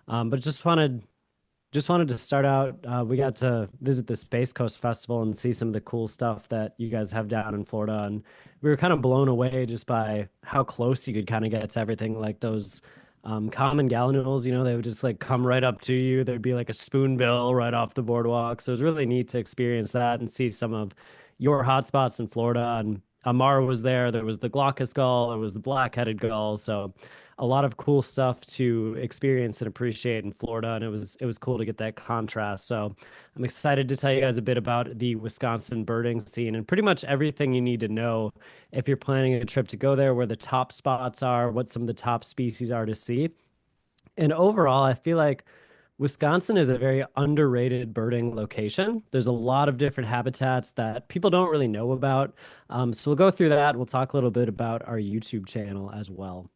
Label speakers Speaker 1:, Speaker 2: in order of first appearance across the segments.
Speaker 1: But just wanted to start out. We got to visit the Space Coast Festival and see some of the cool stuff that you guys have down in Florida, and we were kind of blown away just by how close you could kind of get to everything. Like those common gallinules, they would just like come right up to you. There'd be like a spoonbill right off the boardwalk. So it was really neat to experience that and see some of your hotspots in Florida. And Amar was there. There was the glaucous gull. There was the black-headed gull. So a lot of cool stuff to experience and appreciate in Florida, and it was cool to get that contrast. So I'm excited to tell you guys a bit about the Wisconsin birding scene and pretty much everything you need to know if you're planning a trip to go there, where the top spots are, what some of the top species are to see. And overall, I feel like Wisconsin is a very underrated birding location. There's a lot of different habitats that people don't really know about. So we'll go through that. We'll talk a little bit about our YouTube channel as well.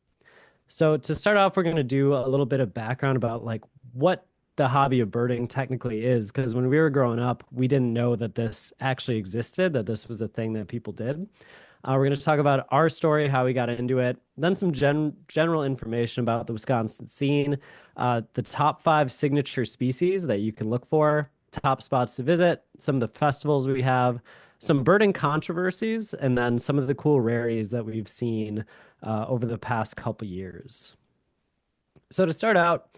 Speaker 1: So to start off, we're going to do a little bit of background about like what the hobby of birding technically is, because when we were growing up, we didn't know that this actually existed, that this was a thing that people did. We're going to talk about our story, how we got into it, then some general information about the Wisconsin scene, the top 5 signature species that you can look for, top spots to visit, some of the festivals we have, some birding controversies, and then some of the cool rarities that we've seen over the past couple years. So to start out,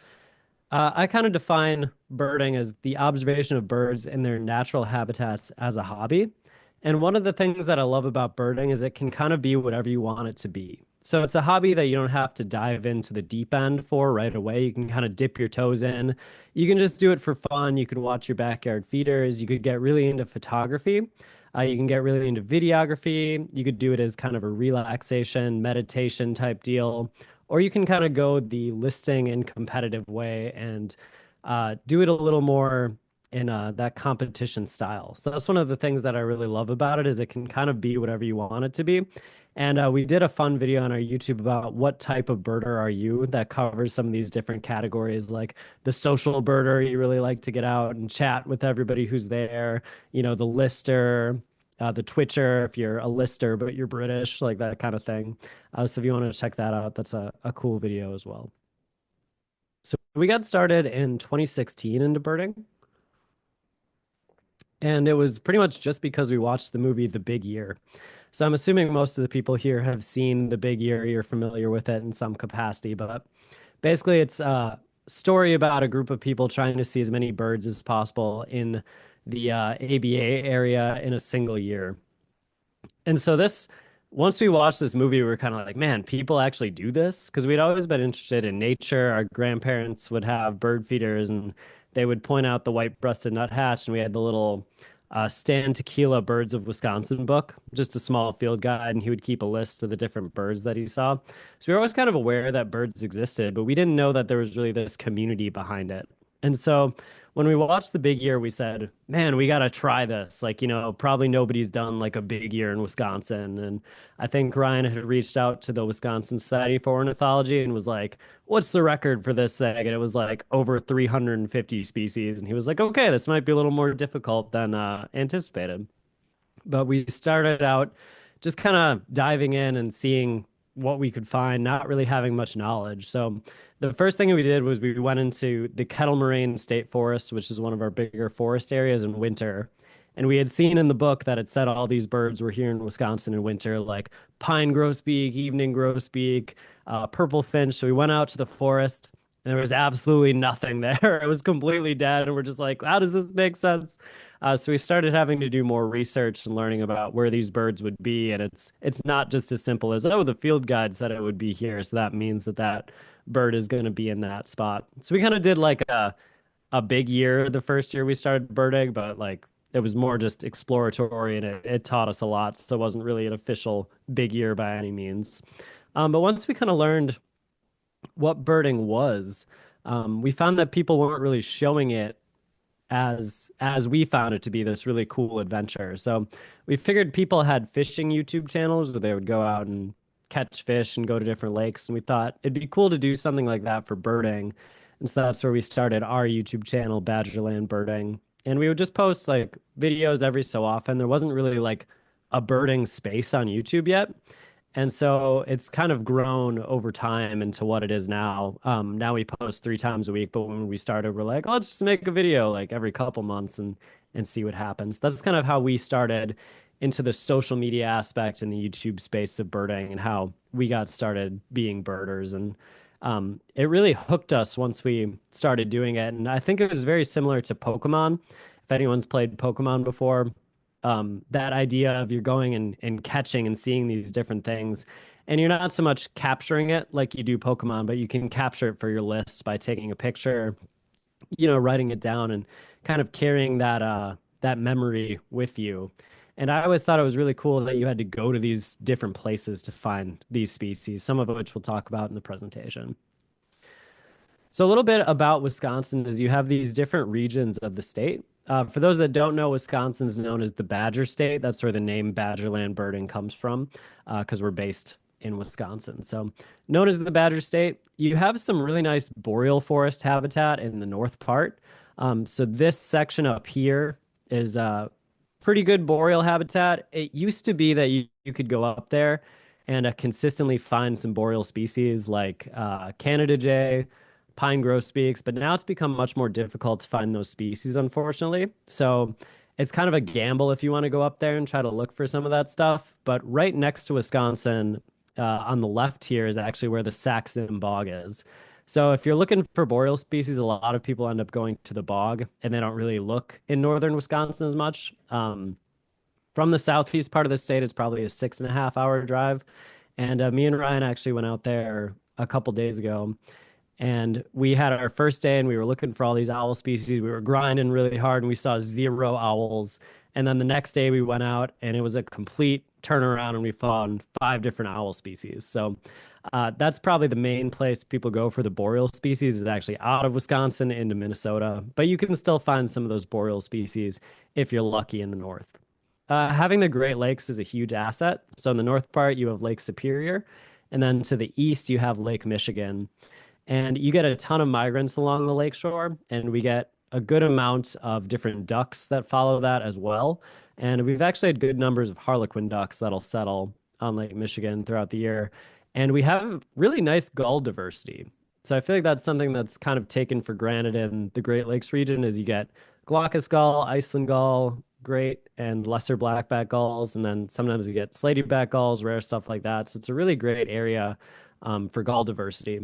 Speaker 1: I kind of define birding as the observation of birds in their natural habitats as a hobby. And one of the things that I love about birding is it can kind of be whatever you want it to be. So it's a hobby that you don't have to dive into the deep end for right away. You can kind of dip your toes in. You can just do it for fun. You can watch your backyard feeders. You could get really into photography. You can get really into videography. You could do it as kind of a relaxation, meditation type deal. Or you can kind of go the listing and competitive way and do it a little more in that competition style. So that's one of the things that I really love about it is it can kind of be whatever you want it to be. And we did a fun video on our YouTube about what type of birder are you that covers some of these different categories, like the social birder, you really like to get out and chat with everybody who's there, the lister, the twitcher, if you're a lister, but you're British, like that kind of thing. So if you want to check that out, that's a cool video as well. So we got started in 2016 into birding. And it was pretty much just because we watched the movie The Big Year. So I'm assuming most of the people here have seen The Big Year. You're familiar with it in some capacity. But basically, it's a story about a group of people trying to see as many birds as possible in the ABA area in a single year. And so once we watched this movie, we were kind of like, man, people actually do this? Because we'd always been interested in nature. Our grandparents would have bird feeders and they would point out the white-breasted nuthatch, and we had the little Stan Tequila Birds of Wisconsin book, just a small field guide, and he would keep a list of the different birds that he saw. So we were always kind of aware that birds existed, but we didn't know that there was really this community behind it. And so when we watched The Big Year, we said, man, we got to try this. Like, probably nobody's done like a big year in Wisconsin. And I think Ryan had reached out to the Wisconsin Society for Ornithology and was like, what's the record for this thing? And it was like over 350 species. And he was like, okay, this might be a little more difficult than anticipated. But we started out just kind of diving in and seeing what we could find, not really having much knowledge. So the first thing we did was we went into the Kettle Moraine State Forest, which is one of our bigger forest areas in winter. And we had seen in the book that it said all these birds were here in Wisconsin in winter, like pine grosbeak, evening grosbeak, purple finch. So we went out to the forest and there was absolutely nothing there. It was completely dead. And we're just like, how does this make sense? So we started having to do more research and learning about where these birds would be. And it's not just as simple as, oh, the field guide said it would be here. So that means that bird is going to be in that spot. So we kind of did like a big year the first year we started birding, but like it was more just exploratory and it taught us a lot. So it wasn't really an official big year by any means. But once we kind of learned what birding was, we found that people weren't really showing it as we found it to be this really cool adventure. So we figured people had fishing YouTube channels where they would go out and catch fish and go to different lakes. And we thought it'd be cool to do something like that for birding. And so that's where we started our YouTube channel, Badgerland Birding. And we would just post like videos every so often. There wasn't really like a birding space on YouTube yet. And so it's kind of grown over time into what it is now. Now we post 3 times a week, but when we started, we're like, oh, let's just make a video like every couple months and see what happens. That's kind of how we started into the social media aspect in the YouTube space of birding and how we got started being birders. And it really hooked us once we started doing it. And I think it was very similar to Pokemon. If anyone's played Pokemon before, that idea of you're going and catching and seeing these different things. And you're not so much capturing it like you do Pokemon, but you can capture it for your list by taking a picture, writing it down and kind of carrying that memory with you. And I always thought it was really cool that you had to go to these different places to find these species, some of which we'll talk about in the presentation. So a little bit about Wisconsin is you have these different regions of the state. For those that don't know, Wisconsin is known as the Badger State. That's where the name Badgerland Birding comes from, because we're based in Wisconsin. So known as the Badger State, you have some really nice boreal forest habitat in the north part. So this section up here is pretty good boreal habitat. It used to be that you could go up there and consistently find some boreal species like Canada jay, pine grosbeaks, but now it's become much more difficult to find those species, unfortunately. So it's kind of a gamble if you want to go up there and try to look for some of that stuff. But right next to Wisconsin, on the left here, is actually where the Saxon bog is. So if you're looking for boreal species, a lot of people end up going to the bog and they don't really look in northern Wisconsin as much. From the southeast part of the state, it's probably a 6.5 hour drive. And me and Ryan actually went out there a couple days ago and we had our first day and we were looking for all these owl species. We were grinding really hard and we saw 0 owls. And then the next day we went out and it was a complete turnaround and we found 5 different owl species. So that's probably the main place people go for the boreal species is actually out of Wisconsin into Minnesota. But you can still find some of those boreal species if you're lucky in the north. Having the Great Lakes is a huge asset. So in the north part, you have Lake Superior. And then to the east, you have Lake Michigan. And you get a ton of migrants along the lakeshore, and we get a good amount of different ducks that follow that as well. And we've actually had good numbers of harlequin ducks that'll settle on Lake Michigan throughout the year. And we have really nice gull diversity. So I feel like that's something that's kind of taken for granted in the Great Lakes region is you get glaucous gull, Iceland gull, great, and lesser blackback gulls. And then sometimes you get slaty back gulls, rare stuff like that. So it's a really great area for gull diversity.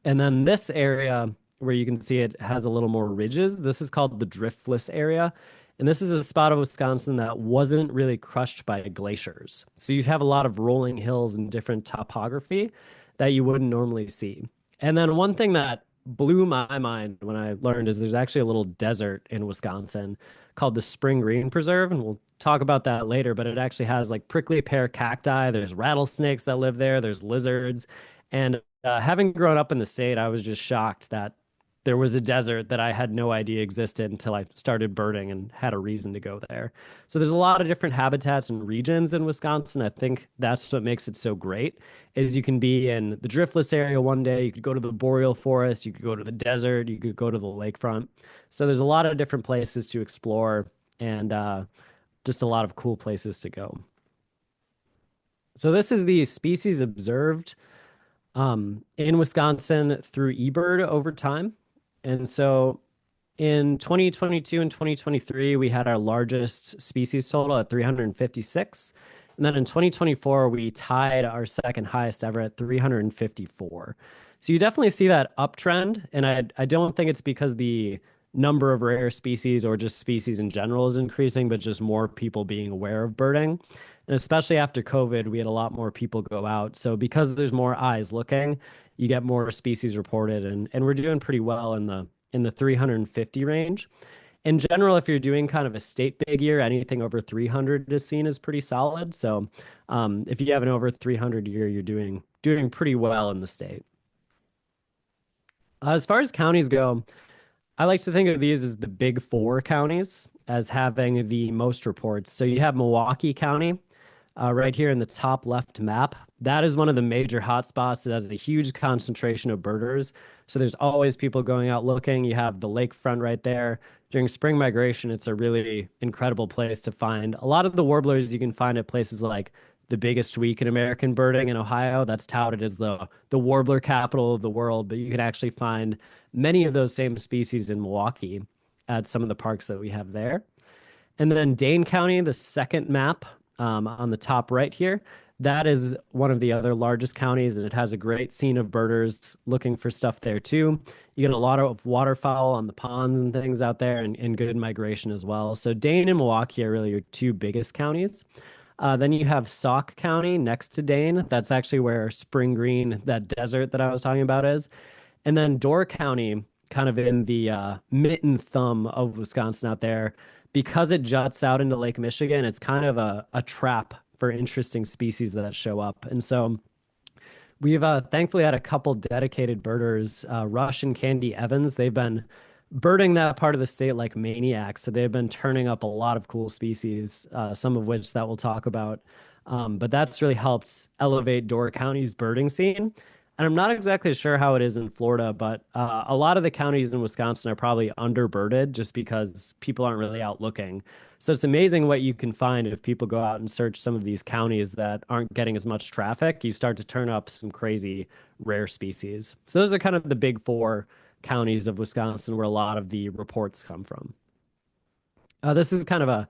Speaker 1: And then this area where you can see it has a little more ridges, this is called the driftless area. And this is a spot of Wisconsin that wasn't really crushed by glaciers. So you have a lot of rolling hills and different topography that you wouldn't normally see. And then one thing that blew my mind when I learned is there's actually a little desert in Wisconsin called the Spring Green Preserve. And we'll talk about that later, but it actually has like prickly pear cacti. There's rattlesnakes that live there. There's lizards. And having grown up in the state, I was just shocked that there was a desert that I had no idea existed until I started birding and had a reason to go there. So there's a lot of different habitats and regions in Wisconsin. I think that's what makes it so great is you can be in the driftless area one day, you could go to the boreal forest, you could go to the desert, you could go to the lakefront. So there's a lot of different places to explore and just a lot of cool places to go. So this is the species observed in Wisconsin through eBird over time. And so in 2022 and 2023, we had our largest species total at 356. And then in 2024, we tied our second highest ever at 354. So you definitely see that uptrend. And I don't think it's because the number of rare species or just species in general is increasing, but just more people being aware of birding. And especially after COVID, we had a lot more people go out. So because there's more eyes looking, you get more species reported, and we're doing pretty well in the 350 range. In general, if you're doing kind of a state big year, anything over 300 is seen as pretty solid. So if you have an over 300 year, you're doing pretty well in the state. As far as counties go, I like to think of these as the big four counties as having the most reports. So you have Milwaukee County, right here in the top left map. That is one of the major hotspots. It has a huge concentration of birders. So there's always people going out looking. You have the lakefront right there. During spring migration, it's a really incredible place to find a lot of the warblers you can find at places like the biggest week in American birding in Ohio. That's touted as the warbler capital of the world, but you can actually find many of those same species in Milwaukee at some of the parks that we have there. And then Dane County, the second map on the top right here, that is one of the other largest counties, and it has a great scene of birders looking for stuff there too. You get a lot of waterfowl on the ponds and things out there, and good migration as well. So Dane and Milwaukee are really your two biggest counties. Then you have Sauk County next to Dane. That's actually where Spring Green, that desert that I was talking about, is. And then Door County, kind of in the mitten thumb of Wisconsin out there, because it juts out into Lake Michigan, it's kind of a trap for interesting species that show up. And so we've thankfully had a couple dedicated birders, Rush and Candy Evans. They've been birding that part of the state like maniacs. So they've been turning up a lot of cool species, some of which that we'll talk about. But that's really helped elevate Door County's birding scene. And I'm not exactly sure how it is in Florida, but a lot of the counties in Wisconsin are probably underbirded just because people aren't really out looking. So it's amazing what you can find if people go out and search some of these counties that aren't getting as much traffic. You start to turn up some crazy rare species. So those are kind of the big four counties of Wisconsin where a lot of the reports come from. This is kind of a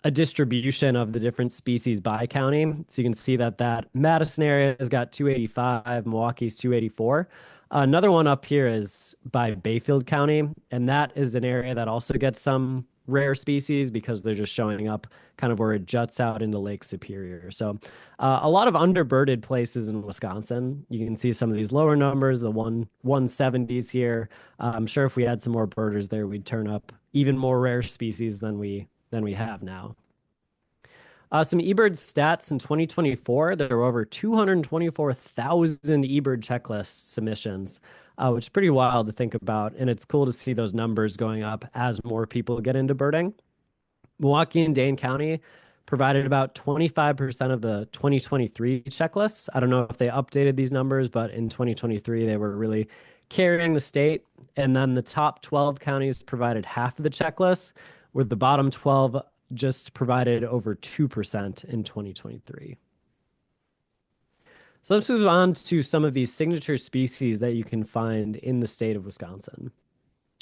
Speaker 1: distribution of the different species by county. So you can see that Madison area has got 285, Milwaukee's 284. Another one up here is by Bayfield County, and that is an area that also gets some rare species because they're just showing up kind of where it juts out into Lake Superior. So a lot of underbirded places in Wisconsin. You can see some of these lower numbers, the 170s here. I'm sure if we had some more birders there, we'd turn up even more rare species than we have now. Some eBird stats in 2024, there were over 224,000 eBird checklist submissions, which is pretty wild to think about. And it's cool to see those numbers going up as more people get into birding. Milwaukee and Dane County provided about 25% of the 2023 checklists. I don't know if they updated these numbers, but in 2023, they were really carrying the state. And then the top 12 counties provided half of the checklists, with the bottom 12 just provided over 2% in 2023. So let's move on to some of these signature species that you can find in the state of Wisconsin.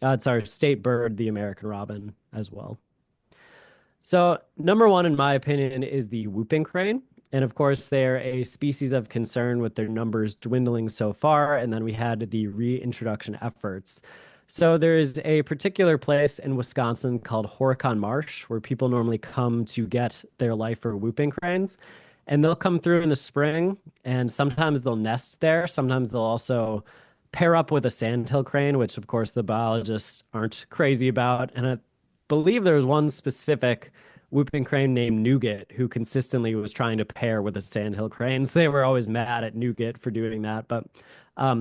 Speaker 1: It's our state bird, the American robin, as well. So number one, in my opinion, is the whooping crane. And of course, they're a species of concern with their numbers dwindling so far. And then we had the reintroduction efforts. So there's a particular place in Wisconsin called Horicon Marsh where people normally come to get their lifer whooping cranes. And they'll come through in the spring, and sometimes they'll nest there. Sometimes they'll also pair up with a sandhill crane, which of course the biologists aren't crazy about. And I believe there was one specific whooping crane named Nougat who consistently was trying to pair with a sandhill crane. So they were always mad at Nougat for doing that. But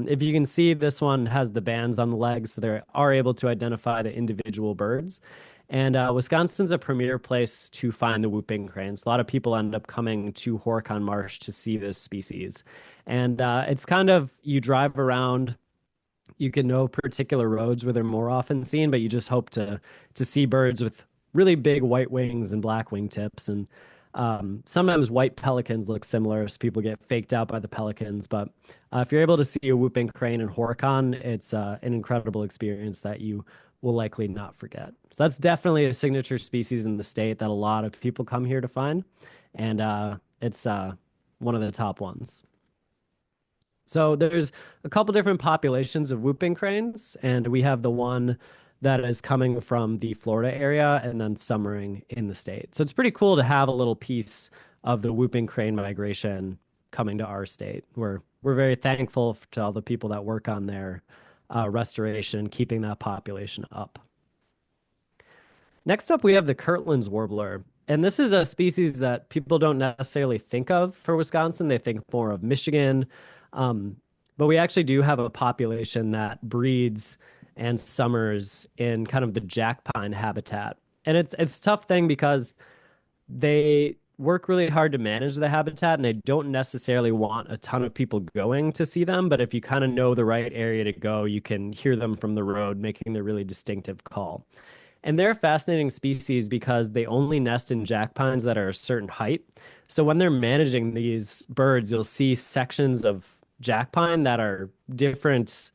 Speaker 1: if you can see, this one has the bands on the legs, so they are able to identify the individual birds. And Wisconsin's a premier place to find the whooping cranes. A lot of people end up coming to Horicon Marsh to see this species. And it's kind of, you drive around, you can know particular roads where they're more often seen, but you just hope to see birds with really big white wings and black wingtips. And sometimes white pelicans look similar, so people get faked out by the pelicans. But if you're able to see a whooping crane in Horicon, it's an incredible experience that you will likely not forget. So that's definitely a signature species in the state that a lot of people come here to find. And it's one of the top ones. So there's a couple different populations of whooping cranes, and we have the one that is coming from the Florida area and then summering in the state. So it's pretty cool to have a little piece of the whooping crane migration coming to our state. We're very thankful to all the people that work on their restoration, keeping that population up. Next up, we have the Kirtland's warbler. And this is a species that people don't necessarily think of for Wisconsin. They think more of Michigan. But we actually do have a population that breeds and summers in kind of the jack pine habitat. And it's a tough thing because they work really hard to manage the habitat and they don't necessarily want a ton of people going to see them. But if you kind of know the right area to go, you can hear them from the road making the really distinctive call. And they're a fascinating species because they only nest in jack pines that are a certain height. So when they're managing these birds, you'll see sections of jack pine that are different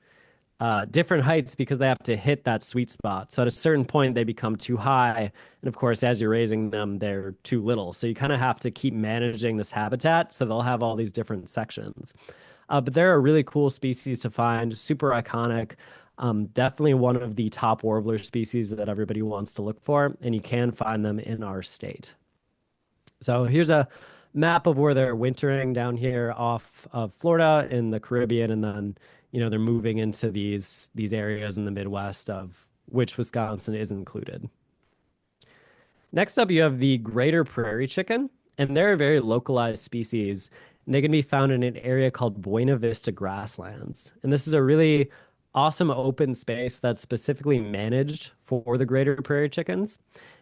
Speaker 1: heights because they have to hit that sweet spot. So at a certain point, they become too high. And of course, as you're raising them, they're too little. So you kind of have to keep managing this habitat. So they'll have all these different sections. But they're a really cool species to find, super iconic. Definitely one of the top warbler species that everybody wants to look for. And you can find them in our state. So here's a map of where they're wintering down here off of Florida in the Caribbean, and then they're moving into these areas in the Midwest of which Wisconsin is included. Next up, you have the greater prairie chicken, and they're a very localized species. And they can be found in an area called Buena Vista grasslands. And this is a really awesome open space that's specifically managed for the greater prairie chickens.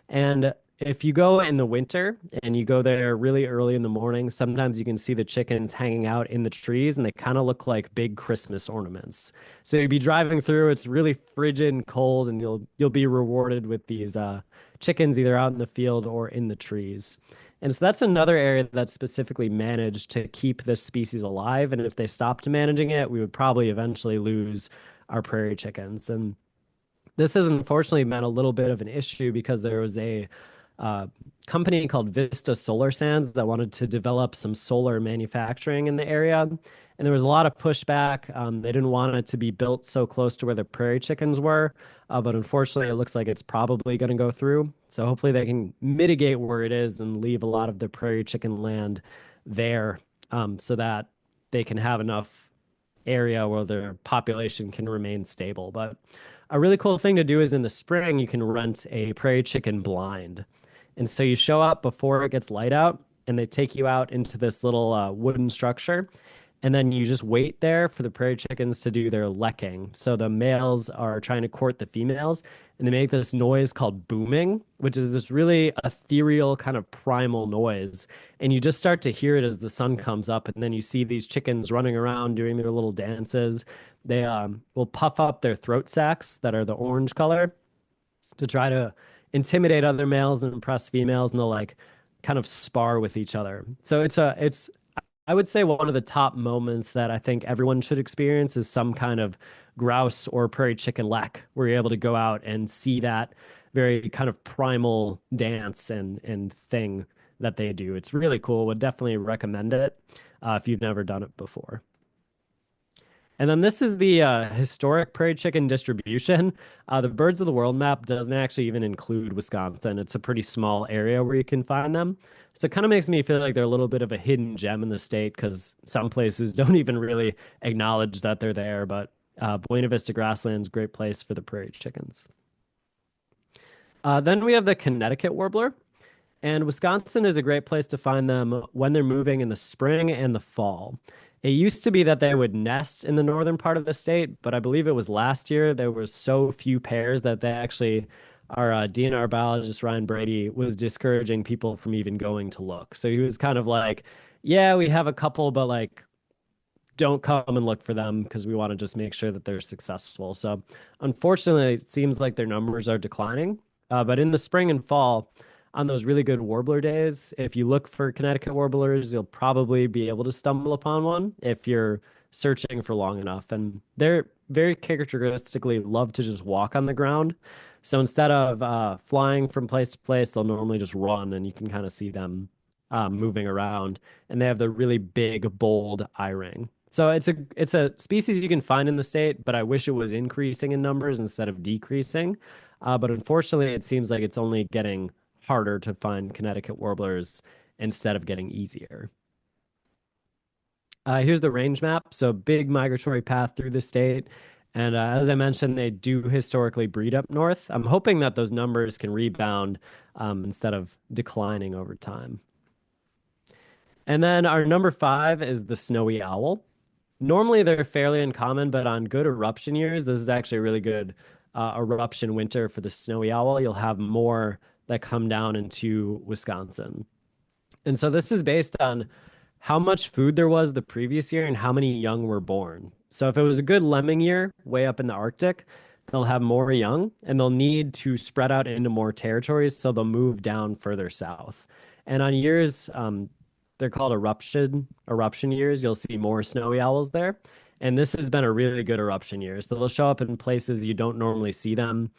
Speaker 1: And if you go in the winter and you go there really early in the morning, sometimes you can see the chickens hanging out in the trees and they kind of look like big Christmas ornaments. So you'd be driving through, it's really frigid and cold, and you'll be rewarded with these chickens either out in the field or in the trees. And so that's another area that's specifically managed to keep this species alive. And if they stopped managing it, we would probably eventually lose our prairie chickens. And this has unfortunately been a little bit of an issue because there was a company called Vista Solar Sands that wanted to develop some solar manufacturing in the area. And there was a lot of pushback. They didn't want it to be built so close to where the prairie chickens were. But unfortunately, it looks like it's probably going to go through. So hopefully they can mitigate where it is and leave a lot of the prairie chicken land there so that they can have enough area where their population can remain stable. But a really cool thing to do is in the spring, you can rent a prairie chicken blind. And so you show up before it gets light out, and they take you out into this little wooden structure. And then you just wait there for the prairie chickens to do their lekking. So the males are trying to court the females, and they make this noise called booming, which is this really ethereal kind of primal noise. And you just start to hear it as the sun comes up, and then you see these chickens running around doing their little dances. They will puff up their throat sacs that are the orange color to try to intimidate other males and impress females, and they'll like kind of spar with each other. So it's I would say one of the top moments that I think everyone should experience is some kind of grouse or prairie chicken lek, where you're able to go out and see that very kind of primal dance and thing that they do. It's really cool. Would definitely recommend it if you've never done it before. And then this is the historic prairie chicken distribution. The Birds of the World map doesn't actually even include Wisconsin. It's a pretty small area where you can find them. So it kind of makes me feel like they're a little bit of a hidden gem in the state because some places don't even really acknowledge that they're there. But Buena Vista Grasslands, great place for the prairie chickens. Then we have the Connecticut warbler. And Wisconsin is a great place to find them when they're moving in the spring and the fall. It used to be that they would nest in the northern part of the state, but I believe it was last year there were so few pairs that they actually, our DNR biologist Ryan Brady was discouraging people from even going to look. So he was kind of like, yeah, we have a couple, but like, don't come and look for them because we want to just make sure that they're successful. So unfortunately, it seems like their numbers are declining. But in the spring and fall, on those really good warbler days, if you look for Connecticut warblers, you'll probably be able to stumble upon one if you're searching for long enough. And they're very characteristically love to just walk on the ground. So instead of flying from place to place, they'll normally just run, and you can kind of see them moving around. And they have the really big, bold eye ring. So it's a species you can find in the state, but I wish it was increasing in numbers instead of decreasing. But unfortunately, it seems like it's only getting harder to find Connecticut warblers instead of getting easier. Here's the range map. So big migratory path through the state. And as I mentioned, they do historically breed up north. I'm hoping that those numbers can rebound instead of declining over time. And then our number 5 is the snowy owl. Normally they're fairly uncommon, but on good eruption years, this is actually a really good eruption winter for the snowy owl. You'll have more that come down into Wisconsin. And so this is based on how much food there was the previous year and how many young were born. So if it was a good lemming year way up in the Arctic, they'll have more young and they'll need to spread out into more territories, so they'll move down further south. And on years, they're called eruption years, you'll see more snowy owls there. And this has been a really good eruption year. So they'll show up in places you don't normally see them.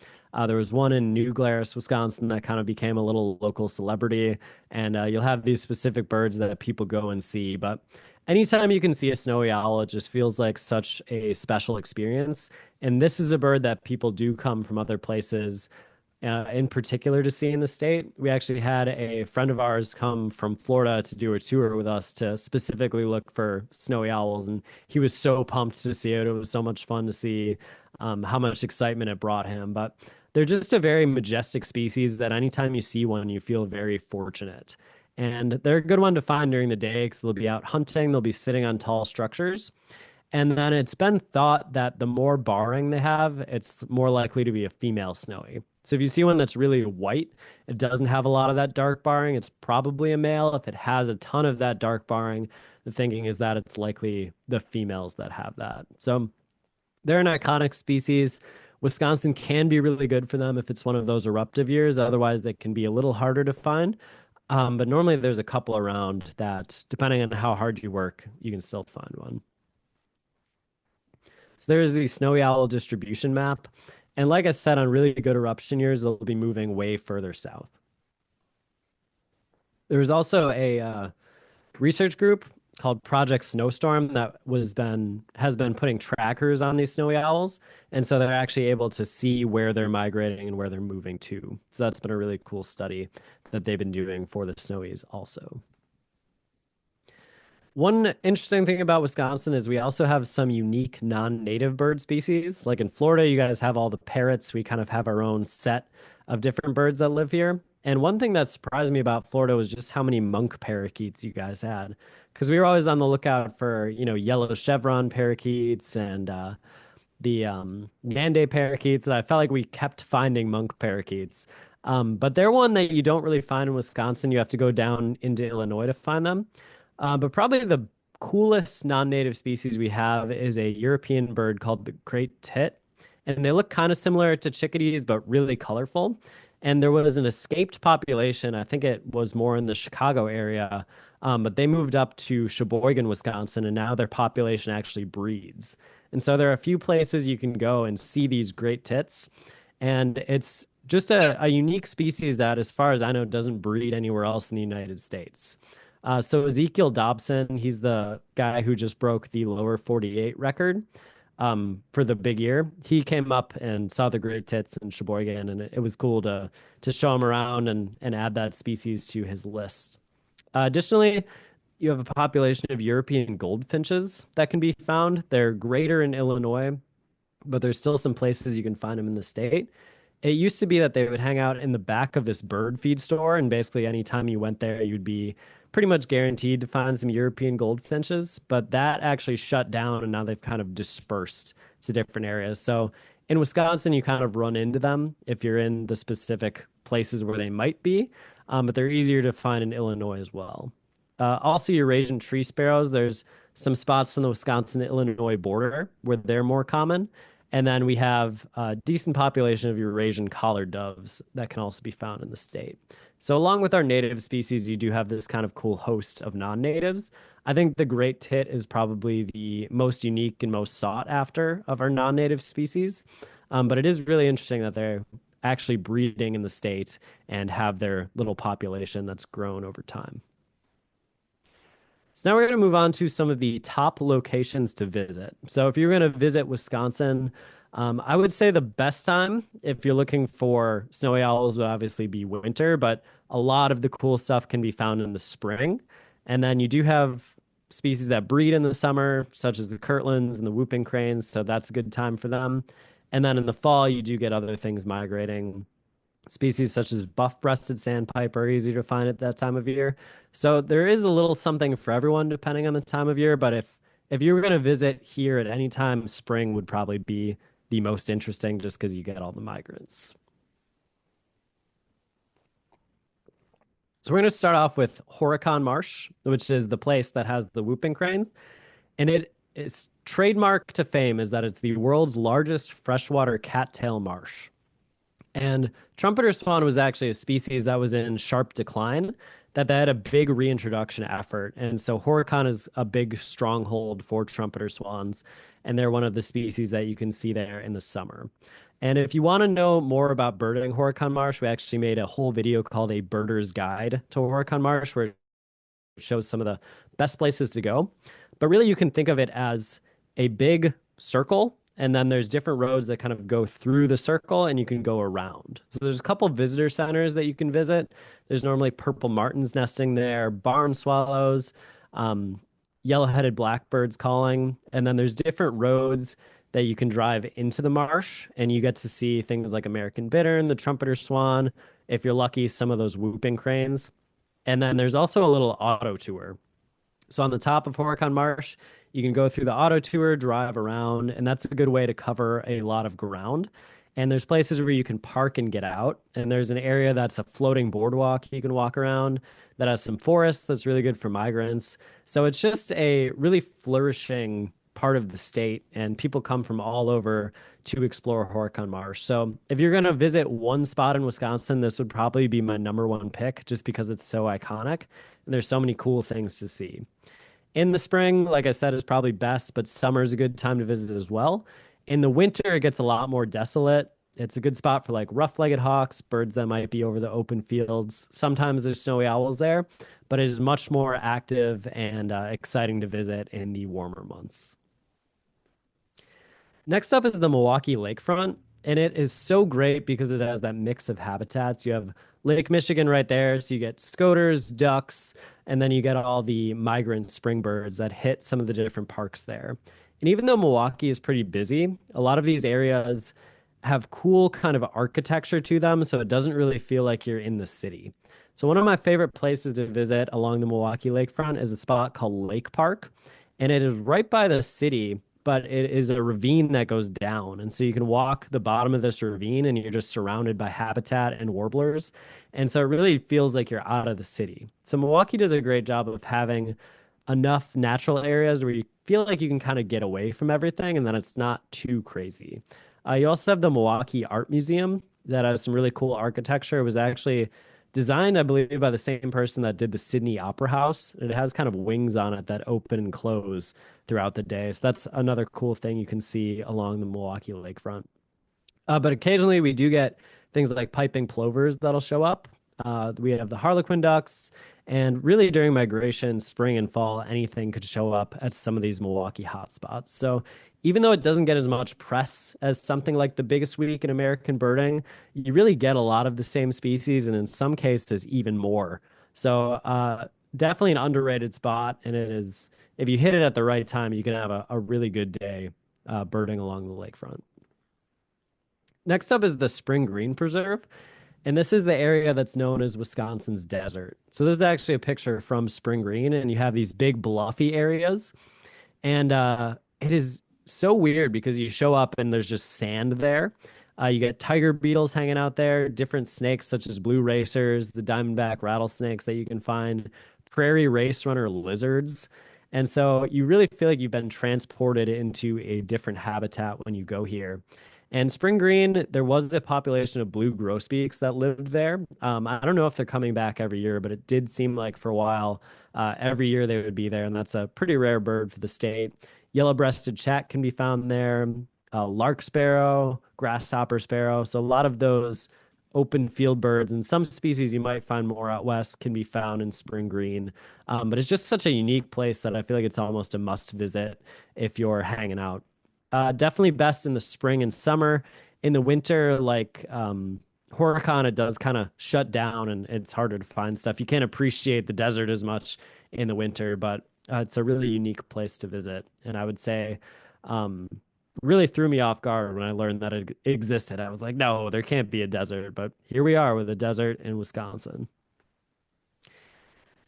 Speaker 1: There was one in New Glarus, Wisconsin, that kind of became a little local celebrity. And you'll have these specific birds that people go and see. But anytime you can see a snowy owl, it just feels like such a special experience. And this is a bird that people do come from other places, in particular to see in the state. We actually had a friend of ours come from Florida to do a tour with us to specifically look for snowy owls, and he was so pumped to see it. It was so much fun to see how much excitement it brought him. But they're just a very majestic species that anytime you see one, you feel very fortunate. And they're a good one to find during the day because they'll be out hunting, they'll be sitting on tall structures. And then it's been thought that the more barring they have, it's more likely to be a female snowy. So if you see one that's really white, it doesn't have a lot of that dark barring, it's probably a male. If it has a ton of that dark barring, the thinking is that it's likely the females that have that. So they're an iconic species. Wisconsin can be really good for them if it's one of those eruptive years. Otherwise, they can be a little harder to find. But normally there's a couple around that, depending on how hard you work, you can still find one. So there's the snowy owl distribution map. And like I said, on really good eruption years, they'll be moving way further south. There was also a research group called Project Snowstorm that has been putting trackers on these snowy owls, and so they're actually able to see where they're migrating and where they're moving to. So that's been a really cool study that they've been doing for the snowies also. One interesting thing about Wisconsin is we also have some unique non-native bird species. Like in Florida, you guys have all the parrots. We kind of have our own set of different birds that live here. And one thing that surprised me about Florida was just how many monk parakeets you guys had. Because we were always on the lookout for, yellow chevron parakeets and the Yande parakeets, and I felt like we kept finding monk parakeets. But they're one that you don't really find in Wisconsin. You have to go down into Illinois to find them. But probably the coolest non-native species we have is a European bird called the great tit. And they look kind of similar to chickadees, but really colorful. And there was an escaped population. I think it was more in the Chicago area, but they moved up to Sheboygan, Wisconsin, and now their population actually breeds. And so there are a few places you can go and see these great tits. And it's just a unique species that, as far as I know, doesn't breed anywhere else in the United States. So Ezekiel Dobson, he's the guy who just broke the lower 48 record for the big year. He came up and saw the great tits in Sheboygan, and it was cool to show him around and add that species to his list. Additionally, you have a population of European goldfinches that can be found. They're greater in Illinois, but there's still some places you can find them in the state. It used to be that they would hang out in the back of this bird feed store, and basically anytime you went there, you'd be pretty much guaranteed to find some European goldfinches, but that actually shut down and now they've kind of dispersed to different areas. So in Wisconsin, you kind of run into them if you're in the specific places where they might be, but they're easier to find in Illinois as well. Also, Eurasian tree sparrows, there's some spots on the Wisconsin-Illinois border where they're more common. And then we have a decent population of Eurasian collared doves that can also be found in the state. So along with our native species, you do have this kind of cool host of non-natives. I think the great tit is probably the most unique and most sought after of our non-native species. But it is really interesting that they're actually breeding in the state and have their little population that's grown over time. So now we're going to move on to some of the top locations to visit. So if you're going to visit Wisconsin, I would say the best time if you're looking for snowy owls would obviously be winter, but a lot of the cool stuff can be found in the spring. And then you do have species that breed in the summer, such as the Kirtlands and the whooping cranes, so that's a good time for them. And then in the fall, you do get other things migrating. Species such as buff-breasted sandpiper are easy to find at that time of year. So there is a little something for everyone depending on the time of year. But if you were going to visit here at any time, spring would probably be the most interesting just because you get all the migrants. So we're going to start off with Horicon Marsh, which is the place that has the whooping cranes. And it its trademark to fame is that it's the world's largest freshwater cattail marsh. And trumpeter swan was actually a species that was in sharp decline, that they had a big reintroduction effort. And so Horicon is a big stronghold for trumpeter swans, and they're one of the species that you can see there in the summer. And if you want to know more about birding Horicon Marsh, we actually made a whole video called A Birder's Guide to Horicon Marsh, where it shows some of the best places to go. But really, you can think of it as a big circle, and then there's different roads that kind of go through the circle, and you can go around. So there's a couple visitor centers that you can visit. There's normally purple martins nesting there, barn swallows, um, yellow-headed blackbirds calling, and then there's different roads that you can drive into the marsh, and you get to see things like American bittern, the trumpeter swan, if you're lucky, some of those whooping cranes. And then there's also a little auto tour. So on the top of Horicon Marsh, you can go through the auto tour, drive around, and that's a good way to cover a lot of ground. And there's places where you can park and get out. And there's an area that's a floating boardwalk you can walk around that has some forests that's really good for migrants. So it's just a really flourishing part of the state, and people come from all over to explore Horicon Marsh. So if you're going to visit one spot in Wisconsin, this would probably be my number one pick just because it's so iconic and there's so many cool things to see. In the spring, like I said, is probably best, but summer is a good time to visit as well. In the winter, it gets a lot more desolate. It's a good spot for like rough-legged hawks, birds that might be over the open fields. Sometimes there's snowy owls there, but it is much more active and exciting to visit in the warmer months. Next up is the Milwaukee Lakefront, and it is so great because it has that mix of habitats. You have Lake Michigan right there, so you get scoters, ducks, and then you get all the migrant spring birds that hit some of the different parks there. And even though Milwaukee is pretty busy, a lot of these areas have cool kind of architecture to them, so it doesn't really feel like you're in the city. So one of my favorite places to visit along the Milwaukee Lakefront is a spot called Lake Park, and it is right by the city, but it is a ravine that goes down. And so you can walk the bottom of this ravine and you're just surrounded by habitat and warblers. And so it really feels like you're out of the city. So Milwaukee does a great job of having enough natural areas where you feel like you can kind of get away from everything and then it's not too crazy. You also have the Milwaukee Art Museum that has some really cool architecture. It was actually designed, I believe, by the same person that did the Sydney Opera House. It has kind of wings on it that open and close throughout the day. So that's another cool thing you can see along the Milwaukee Lakefront. But occasionally we do get things like piping plovers that'll show up. We have the harlequin ducks, and really during migration, spring and fall, anything could show up at some of these Milwaukee hotspots. So even though it doesn't get as much press as something like the biggest week in American birding, you really get a lot of the same species, and in some cases, even more. So definitely an underrated spot, and it is, if you hit it at the right time, you can have a really good day birding along the lakefront. Next up is the Spring Green Preserve. And this is the area that's known as Wisconsin's desert. So this is actually a picture from Spring Green, and you have these big bluffy areas. And it is so weird because you show up and there's just sand there. You get tiger beetles hanging out there, different snakes such as blue racers, the diamondback rattlesnakes that you can find, prairie race runner lizards. And so you really feel like you've been transported into a different habitat when you go here. And Spring Green, there was a population of blue grosbeaks that lived there. I don't know if they're coming back every year, but it did seem like for a while, every year they would be there, and that's a pretty rare bird for the state. Yellow-breasted chat can be found there, lark sparrow, grasshopper sparrow. So a lot of those open field birds and some species you might find more out west can be found in Spring Green. But it's just such a unique place that I feel like it's almost a must visit if you're hanging out. Definitely best in the spring and summer. In the winter, like Horicon, it does kind of shut down and it's harder to find stuff. You can't appreciate the desert as much in the winter, but it's a really unique place to visit. And I would say really threw me off guard when I learned that it existed. I was like, no, there can't be a desert, but here we are with a desert in Wisconsin.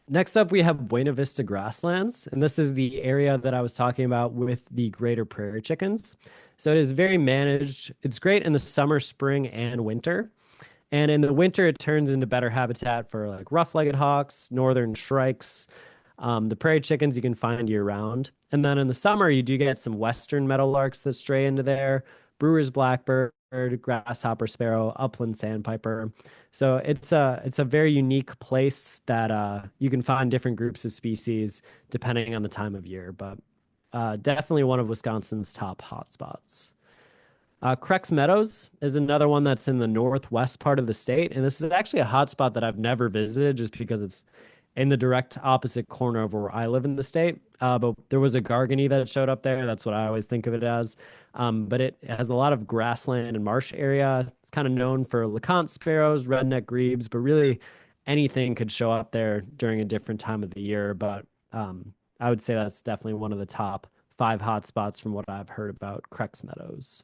Speaker 1: Next up, we have Buena Vista Grasslands, and this is the area that I was talking about with the greater prairie chickens. So it is very managed. It's great in the summer, spring, and winter. And in the winter, it turns into better habitat for like rough-legged hawks, northern shrikes, The prairie chickens you can find year round. And then in the summer, you do get some western meadowlarks that stray into there, brewer's blackbird, grasshopper sparrow, upland sandpiper. So it's a very unique place that you can find different groups of species depending on the time of year, but definitely one of Wisconsin's top hotspots. Crex Meadows is another one that's in the northwest part of the state, and this is actually a hotspot that I've never visited just because it's in the direct opposite corner of where I live in the state. But there was a gargany that showed up there. That's what I always think of it as. But it has a lot of grassland and marsh area. It's kind of known for LeConte sparrows, redneck grebes, but really anything could show up there during a different time of the year. But I would say that's definitely one of the top five hotspots from what I've heard about Crex Meadows.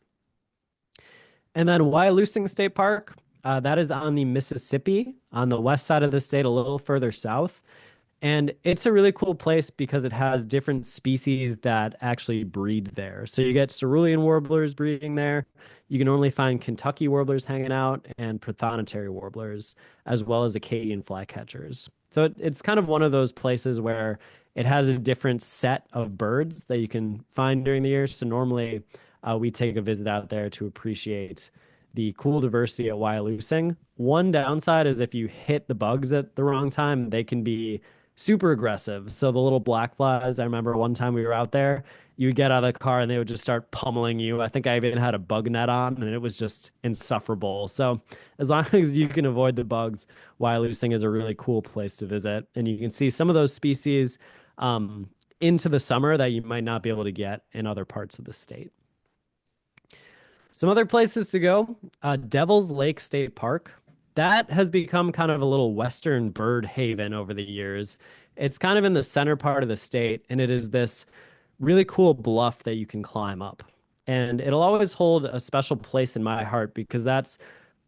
Speaker 1: And then Wyalusing State Park, that is on the Mississippi, on the west side of the state, a little further south. And it's a really cool place because it has different species that actually breed there. So you get cerulean warblers breeding there. You can normally find Kentucky warblers hanging out and prothonotary warblers, as well as Acadian flycatchers. So it's kind of one of those places where it has a different set of birds that you can find during the year. So normally we take a visit out there to appreciate the cool diversity at Wyalusing. One downside is if you hit the bugs at the wrong time, they can be super aggressive. So the little black flies, I remember one time we were out there, you would get out of the car and they would just start pummeling you. I think I even had a bug net on and it was just insufferable. So as long as you can avoid the bugs, Wyalusing is a really cool place to visit. And you can see some of those species into the summer that you might not be able to get in other parts of the state. Some other places to go, Devil's Lake State Park. That has become kind of a little Western bird haven over the years. It's kind of in the center part of the state, and it is this really cool bluff that you can climb up. And it'll always hold a special place in my heart because that's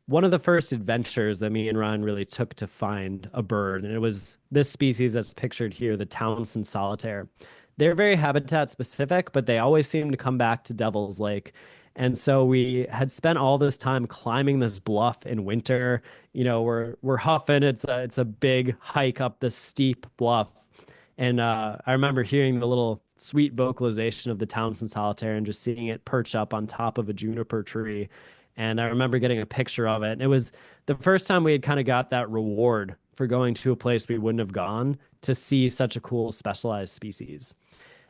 Speaker 1: one of the first adventures that me and Ryan really took to find a bird. And it was this species that's pictured here, the Townsend solitaire. They're very habitat specific, but they always seem to come back to Devil's Lake. And so we had spent all this time climbing this bluff in winter. You know, we're huffing. It's a big hike up this steep bluff. And I remember hearing the little sweet vocalization of the Townsend solitaire and just seeing it perch up on top of a juniper tree. And I remember getting a picture of it. And it was the first time we had kind of got that reward for going to a place we wouldn't have gone to see such a cool specialized species.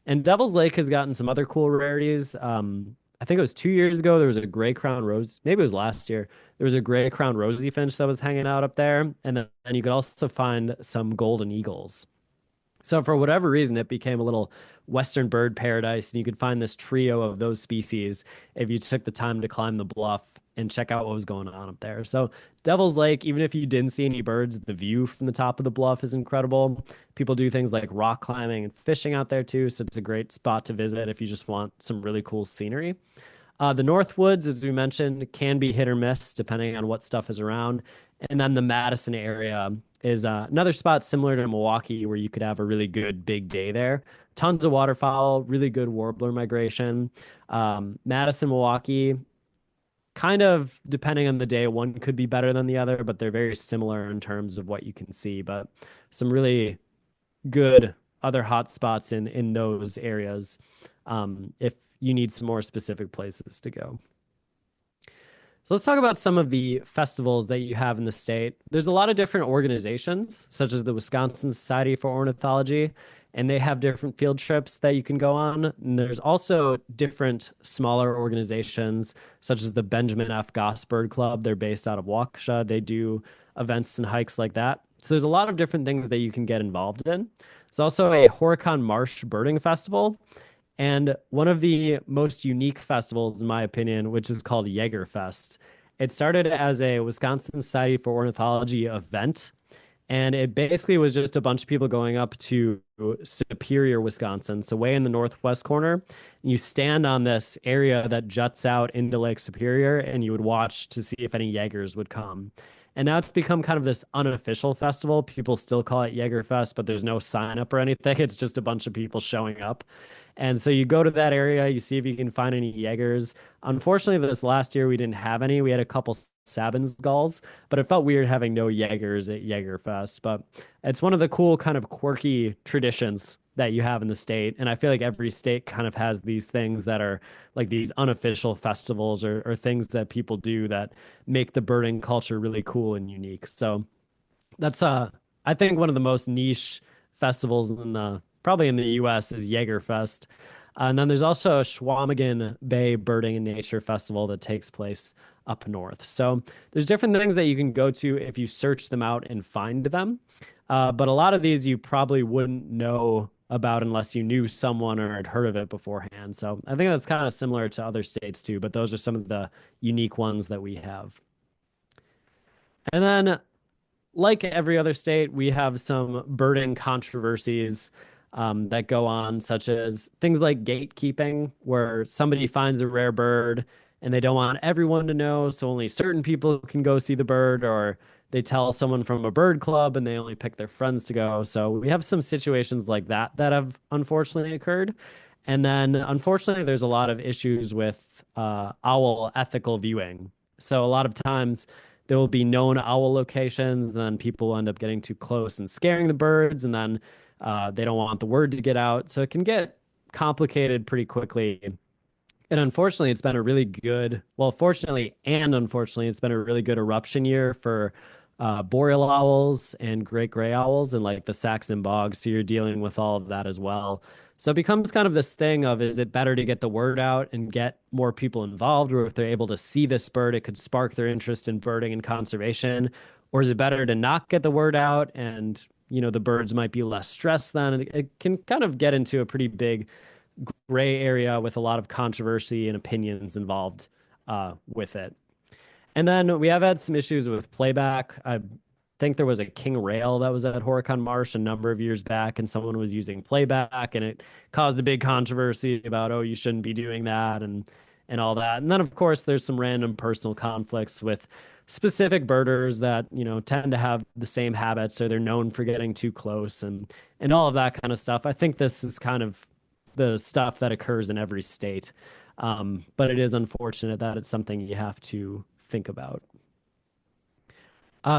Speaker 1: And Devil's Lake has gotten some other cool rarities. I think it was 2 years ago, there was a gray crown rose. Maybe it was last year. There was a gray crown rosy finch that was hanging out up there. And then you could also find some golden eagles. So for whatever reason, it became a little Western bird paradise. And you could find this trio of those species if you took the time to climb the bluff and check out what was going on up there. So Devil's Lake, even if you didn't see any birds, the view from the top of the bluff is incredible. People do things like rock climbing and fishing out there too. So it's a great spot to visit if you just want some really cool scenery. The North Woods, as we mentioned, can be hit or miss depending on what stuff is around. And then the Madison area is another spot similar to Milwaukee where you could have a really good big day there. Tons of waterfowl, really good warbler migration. Madison, Milwaukee, kind of depending on the day, one could be better than the other, but they're very similar in terms of what you can see. But some really good other hot spots in those areas if you need some more specific places to go. So let's talk about some of the festivals that you have in the state. There's a lot of different organizations, such as the Wisconsin Society for Ornithology, and they have different field trips that you can go on. And there's also different smaller organizations, such as the Benjamin F. Goss Bird Club. They're based out of Waukesha. They do events and hikes like that. So there's a lot of different things that you can get involved in. There's also a Horicon Marsh Birding Festival. And one of the most unique festivals, in my opinion, which is called Jaegerfest. It started as a Wisconsin Society for Ornithology event, and it basically was just a bunch of people going up to Superior, Wisconsin, so way in the northwest corner. You stand on this area that juts out into Lake Superior, and you would watch to see if any Jaegers would come. And now it's become kind of this unofficial festival. People still call it Jaegerfest, but there's no sign up or anything. It's just a bunch of people showing up. And so you go to that area, you see if you can find any Jaegers. Unfortunately, this last year we didn't have any. We had a couple Sabins gulls, but it felt weird having no Jaegers at Jaegerfest. But it's one of the cool kind of quirky traditions that you have in the state. And I feel like every state kind of has these things that are like these unofficial festivals or things that people do that make the birding culture really cool and unique. So that's I think one of the most niche festivals in the probably in the US is Jagerfest. And then there's also a Schwamigan Bay Birding and Nature Festival that takes place up north. So there's different things that you can go to if you search them out and find them. But a lot of these you probably wouldn't know about unless you knew someone or had heard of it beforehand. So I think that's kind of similar to other states too, but those are some of the unique ones that we have. And then like every other state, we have some birding controversies that go on, such as things like gatekeeping, where somebody finds a rare bird and they don't want everyone to know, so only certain people can go see the bird, or they tell someone from a bird club and they only pick their friends to go. So we have some situations like that that have unfortunately occurred. And then unfortunately, there's a lot of issues with owl ethical viewing. So a lot of times, there will be known owl locations, and then people will end up getting too close and scaring the birds, and then they don't want the word to get out. So it can get complicated pretty quickly. And unfortunately, it's been a really good, well, fortunately and unfortunately, it's been a really good eruption year for boreal owls and great gray owls and like the Saxon bog. So you're dealing with all of that as well. So it becomes kind of this thing of is it better to get the word out and get more people involved, or if they're able to see this bird, it could spark their interest in birding and conservation, or is it better to not get the word out and the birds might be less stressed then? It can kind of get into a pretty big gray area with a lot of controversy and opinions involved with it. And then we have had some issues with playback. I think there was a king rail that was at Horicon Marsh a number of years back, and someone was using playback, and it caused a big controversy about, oh, you shouldn't be doing that and all that. And then of course there's some random personal conflicts with specific birders that, tend to have the same habits, or they're known for getting too close and all of that kind of stuff. I think this is kind of the stuff that occurs in every state. But it is unfortunate that it's something you have to think about.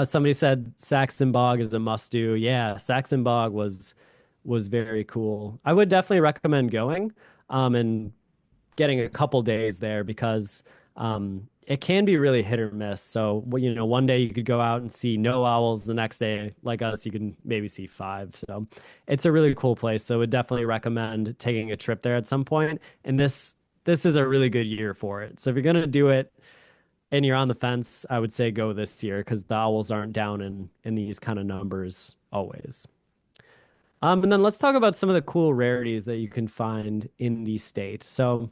Speaker 1: Somebody said Saxon Bog is a must do. Yeah, Saxon Bog was very cool. I would definitely recommend going and getting a couple days there because it can be really hit or miss. So, one day you could go out and see no owls. The next day, like us, you can maybe see five. So it's a really cool place. So I would definitely recommend taking a trip there at some point. And this is a really good year for it. So if you're going to do it and you're on the fence, I would say go this year because the owls aren't down in these kind of numbers always. And then let's talk about some of the cool rarities that you can find in the state. So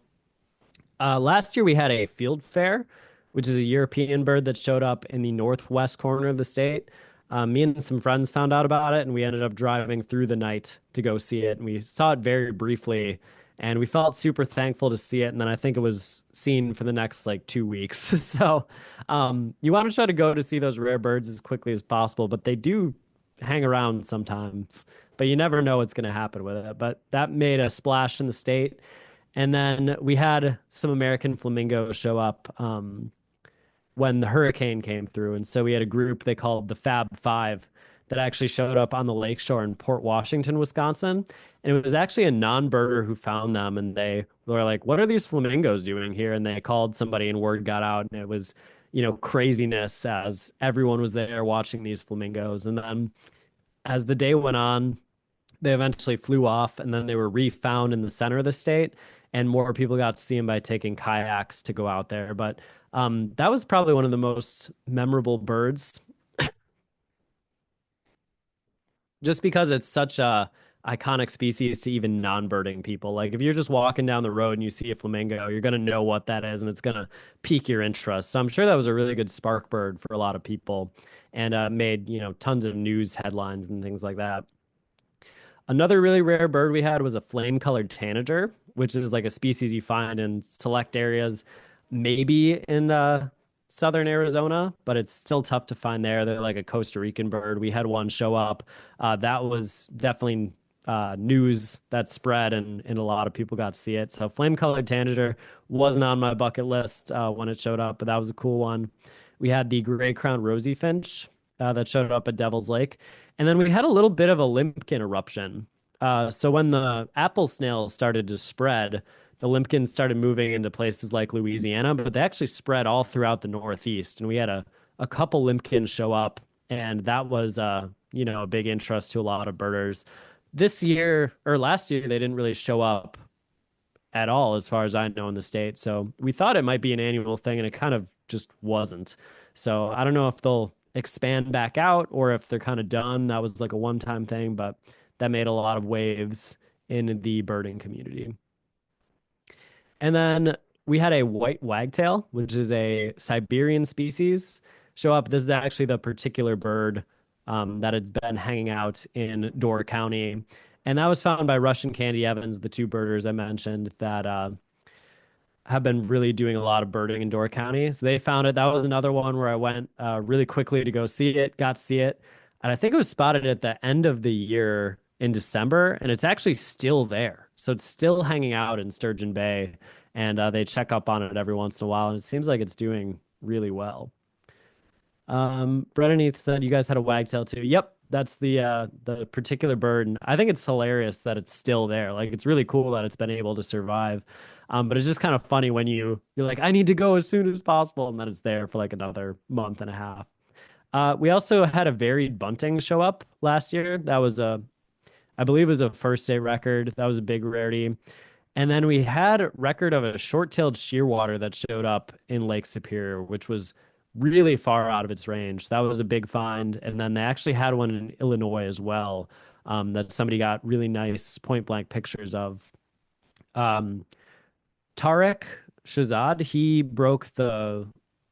Speaker 1: last year we had a field fair, which is a European bird that showed up in the northwest corner of the state. Me and some friends found out about it, and we ended up driving through the night to go see it. And we saw it very briefly, and we felt super thankful to see it. And then I think it was seen for the next like 2 weeks. So you want to try to go to see those rare birds as quickly as possible, but they do hang around sometimes. But you never know what's going to happen with it. But that made a splash in the state. And then we had some American flamingos show up when the hurricane came through. And so we had a group they called the Fab Five that actually showed up on the lakeshore in Port Washington, Wisconsin. And it was actually a non-birder who found them. And they were like, what are these flamingos doing here? And they called somebody and word got out. And it was, craziness as everyone was there watching these flamingos. And then as the day went on, they eventually flew off and then they were refound in the center of the state. And more people got to see them by taking kayaks to go out there. But that was probably one of the most memorable birds just because it's such a iconic species to even non-birding people. Like if you're just walking down the road and you see a flamingo, you're going to know what that is and it's going to pique your interest. So I'm sure that was a really good spark bird for a lot of people and made, tons of news headlines and things like that. Another really rare bird we had was a flame-colored tanager, which is like a species you find in select areas, maybe in southern Arizona, but it's still tough to find there. They're like a Costa Rican bird. We had one show up. That was definitely news that spread, and a lot of people got to see it. So flame-colored tanager wasn't on my bucket list when it showed up, but that was a cool one. We had the gray crowned rosy finch that showed up at Devil's Lake, and then we had a little bit of a limpkin eruption. So when the apple snail started to spread, the limpkins started moving into places like Louisiana, but they actually spread all throughout the Northeast, and we had a couple limpkins show up, and that was a big interest to a lot of birders. This year or last year, they didn't really show up at all, as far as I know, in the state. So we thought it might be an annual thing, and it kind of just wasn't. So I don't know if they'll expand back out or if they're kind of done. That was like a one-time thing, but that made a lot of waves in the birding community. And then we had a white wagtail, which is a Siberian species, show up. This is actually the particular bird that has been hanging out in Door County. And that was found by Rush and Candy Evans, the two birders I mentioned that have been really doing a lot of birding in Door County. So they found it. That was another one where I went really quickly to go see it, got to see it. And I think it was spotted at the end of the year in December, and it's actually still there. So it's still hanging out in Sturgeon Bay, and they check up on it every once in a while, and it seems like it's doing really well. Brennan said you guys had a wagtail too. Yep, that's the particular bird, and I think it's hilarious that it's still there. Like it's really cool that it's been able to survive. But it's just kind of funny when you're like, I need to go as soon as possible, and then it's there for like another month and a half. We also had a varied bunting show up last year. That was I believe it was a first state record. That was a big rarity. And then we had a record of a short-tailed shearwater that showed up in Lake Superior, which was really far out of its range. That was a big find. And then they actually had one in Illinois as well, that somebody got really nice point blank pictures of. Um, Tarek Shazad, he broke I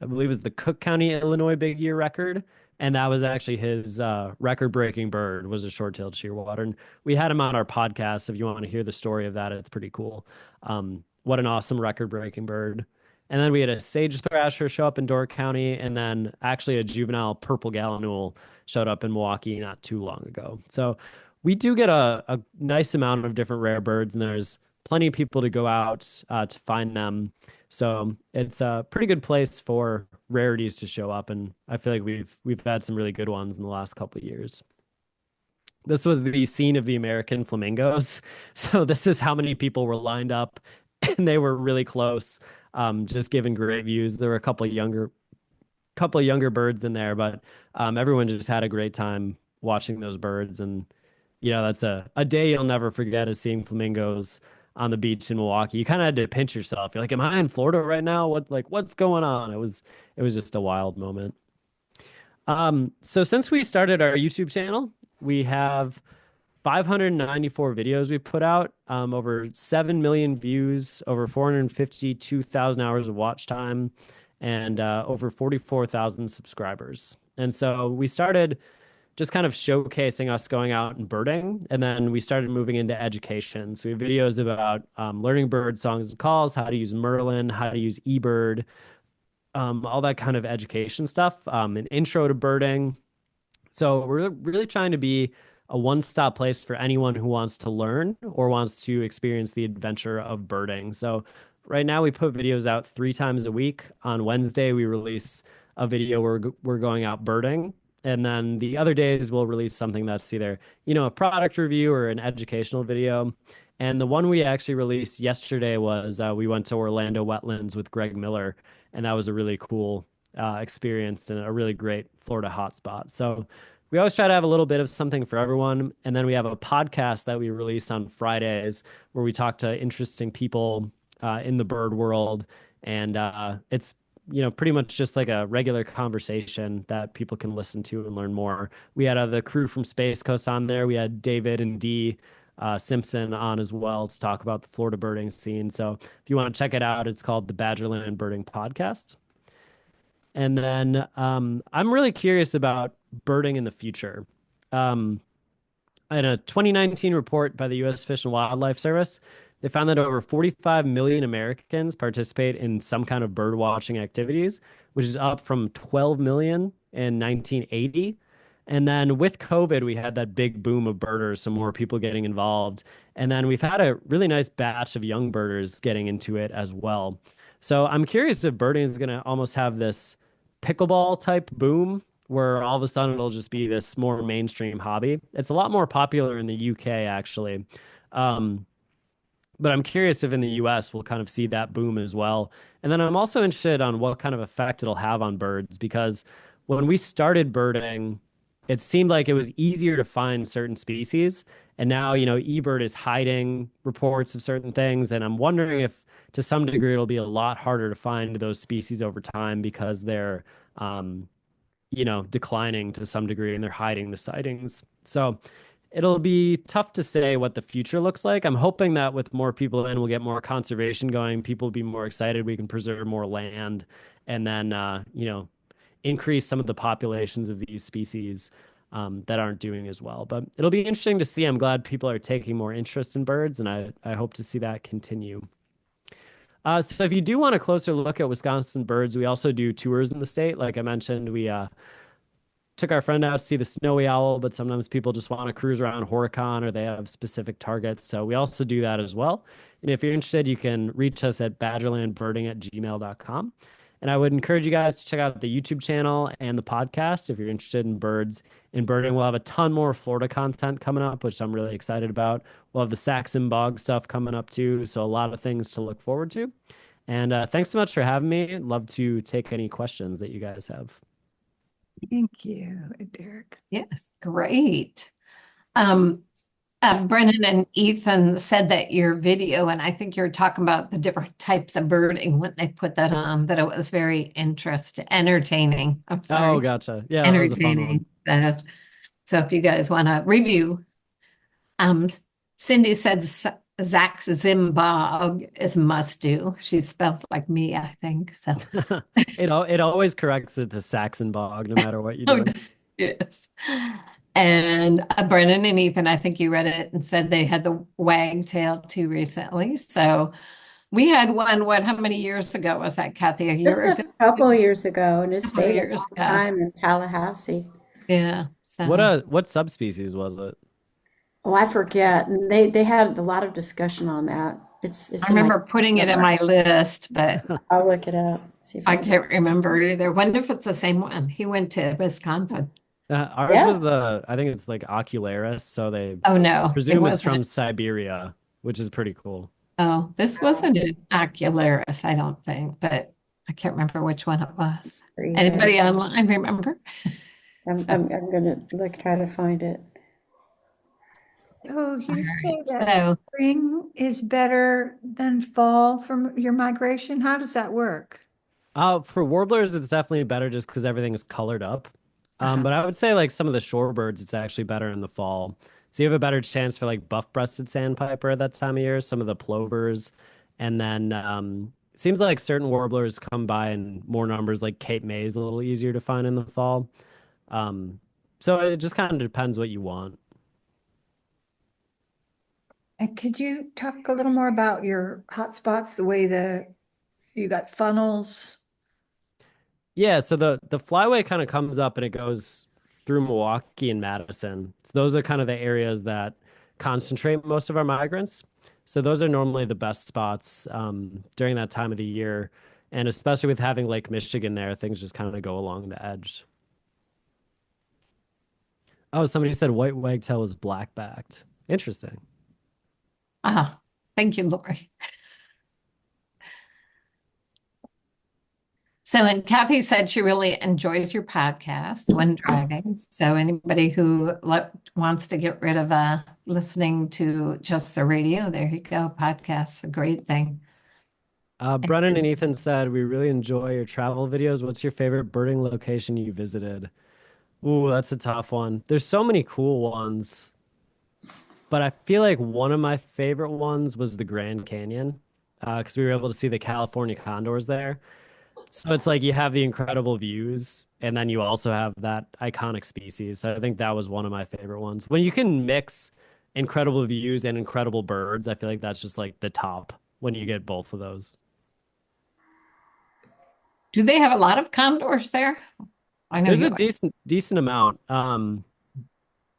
Speaker 1: believe it was the Cook County, Illinois big year record. And that was actually his record-breaking bird, was a short-tailed shearwater. And we had him on our podcast. If you want to hear the story of that, it's pretty cool. What an awesome record-breaking bird. And then we had a sage thrasher show up in Door County, and then actually a juvenile purple gallinule showed up in Milwaukee not too long ago. So we do get a nice amount of different rare birds, and there's plenty of people to go out to find them. So it's a pretty good place for rarities to show up, and I feel like we've had some really good ones in the last couple of years. This was the scene of the American flamingos. So this is how many people were lined up, and they were really close, just giving great views. There were a couple of younger birds in there, but everyone just had a great time watching those birds. And that's a day you'll never forget, is seeing flamingos on the beach in Milwaukee. You kind of had to pinch yourself. You're like, am I in Florida right now? What's going on? It was just a wild moment. So since we started our YouTube channel, we have 594 videos we put out, over 7 million views, over 452,000 hours of watch time, and over 44,000 subscribers. And so we started just kind of showcasing us going out and birding. And then we started moving into education. So we have videos about learning bird songs and calls, how to use Merlin, how to use eBird, all that kind of education stuff, an intro to birding. So we're really trying to be a one-stop place for anyone who wants to learn or wants to experience the adventure of birding. So right now we put videos out 3 times a week. On Wednesday, we release a video where we're going out birding. And then the other days we'll release something that's either, a product review or an educational video. And the one we actually released yesterday was we went to Orlando Wetlands with Greg Miller, and that was a really cool experience and a really great Florida hotspot. So we always try to have a little bit of something for everyone. And then we have a podcast that we release on Fridays where we talk to interesting people in the bird world. And it's pretty much just like a regular conversation that people can listen to and learn more. We had the crew from Space Coast on there. We had David and Dee Simpson on as well to talk about the Florida birding scene. So if you want to check it out, it's called the Badgerland Birding Podcast. And then I'm really curious about birding in the future. In a 2019 report by the U.S. Fish and Wildlife Service, they found that over 45 million Americans participate in some kind of bird watching activities, which is up from 12 million in 1980. And then with COVID, we had that big boom of birders, some more people getting involved. And then we've had a really nice batch of young birders getting into it as well. So I'm curious if birding is going to almost have this pickleball type boom where all of a sudden it'll just be this more mainstream hobby. It's a lot more popular in the UK, actually. Um, but I'm curious if in the US we'll kind of see that boom as well. And then I'm also interested on what kind of effect it'll have on birds because when we started birding, it seemed like it was easier to find certain species. And now, eBird is hiding reports of certain things. And I'm wondering if to some degree it'll be a lot harder to find those species over time because they're, declining to some degree and they're hiding the sightings. So it'll be tough to say what the future looks like. I'm hoping that with more people in, we'll get more conservation going. People will be more excited. We can preserve more land and then, increase some of the populations of these species that aren't doing as well. But it'll be interesting to see. I'm glad people are taking more interest in birds, and I hope to see that continue. So if you do want a closer look at Wisconsin birds, we also do tours in the state. Like I mentioned, we took our friend out to see the snowy owl, but sometimes people just want to cruise around Horicon or they have specific targets. So we also do that as well. And if you're interested, you can reach us at badgerlandbirding@gmail.com. And I would encourage you guys to check out the YouTube channel and the podcast if you're interested in birds and birding. We'll have a ton more Florida content coming up, which I'm really excited about. We'll have the Saxon Bog stuff coming up too. So a lot of things to look forward to. And thanks so much for having me. I'd love to take any questions that you guys have.
Speaker 2: Thank you, Derek.
Speaker 3: Yes, great. Brennan and Ethan said that your video, and I think you're talking about the different types of birding when they put that on, that it was very entertaining. I'm sorry.
Speaker 1: Oh, gotcha. Yeah, that was a fun one.
Speaker 3: Entertaining. So if you guys want to review, Cindy said Zach's Zimbog is must do. She spells like me, I think. So
Speaker 1: it always corrects it to Saxon Bog, no matter what you do.
Speaker 3: Yes. And Brennan and Ethan, I think you read it and said they had the wagtail too recently. So we had one, how many years ago was that, Kathy?
Speaker 4: Just a couple of years ago, and it stayed a long
Speaker 3: ago.
Speaker 4: time in Tallahassee.
Speaker 3: Yeah. So.
Speaker 1: What subspecies was it?
Speaker 4: Oh, I forget. And they had a lot of discussion on that. It's
Speaker 3: I remember putting it in my list, but
Speaker 4: I'll look it up. See if
Speaker 3: I can't remember either. Wonder if it's the same one. He went to Wisconsin.
Speaker 1: Ours was I think it's like ocularis, so they presume it's from Siberia, which is pretty cool.
Speaker 3: Oh, this wasn't an ocularis, I don't think, but I can't remember which one it was. Anybody online remember?
Speaker 4: I'm gonna try to find it.
Speaker 2: So you say that spring is better than fall for your migration? How does that work?
Speaker 1: For warblers, it's definitely better just because everything is colored up. But I would say like some of the shorebirds, it's actually better in the fall. So you have a better chance for like buff-breasted sandpiper at that time of year, some of the plovers. And then it seems like certain warblers come by in more numbers, like Cape May is a little easier to find in the fall. So it just kind of depends what you want.
Speaker 2: And could you talk a little more about your hotspots, the way you got funnels?
Speaker 1: Yeah, so the flyway kind of comes up and it goes through Milwaukee and Madison. So those are kind of the areas that concentrate most of our migrants. So those are normally the best spots during that time of the year. And especially with having Lake Michigan there, things just kind of go along the edge. Oh, somebody said white wagtail was black-backed. Interesting.
Speaker 3: Thank you, Lori. So, and Kathy said she really enjoys your podcast, When Driving. So anybody who wants to get rid of listening to just the radio, there you go. Podcast's a great thing.
Speaker 1: Brennan and Ethan said, we really enjoy your travel videos. What's your favorite birding location you visited? Ooh, that's a tough one. There's so many cool ones. But I feel like one of my favorite ones was the Grand Canyon because we were able to see the California condors there. So it's like you have the incredible views and then you also have that iconic species. So I think that was one of my favorite ones. When you can mix incredible views and incredible birds, I feel like that's just like the top when you get both of those.
Speaker 3: Do they have a lot of condors there? I know
Speaker 1: There's
Speaker 3: you
Speaker 1: a decent amount.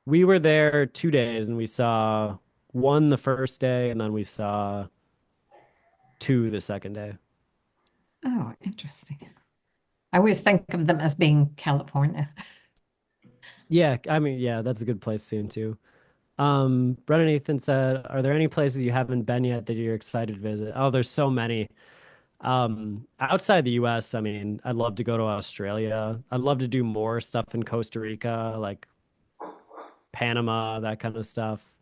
Speaker 1: We were there 2 days and we saw one the first day and then we saw two the second day.
Speaker 3: Oh, interesting. I always think of them as being California.
Speaker 1: Yeah, I mean, yeah, that's a good place to see him too. Brennan Ethan said, "Are there any places you haven't been yet that you're excited to visit?" Oh, there's so many. Outside the US, I mean, I'd love to go to Australia. I'd love to do more stuff in Costa Rica, like Panama, that kind of stuff.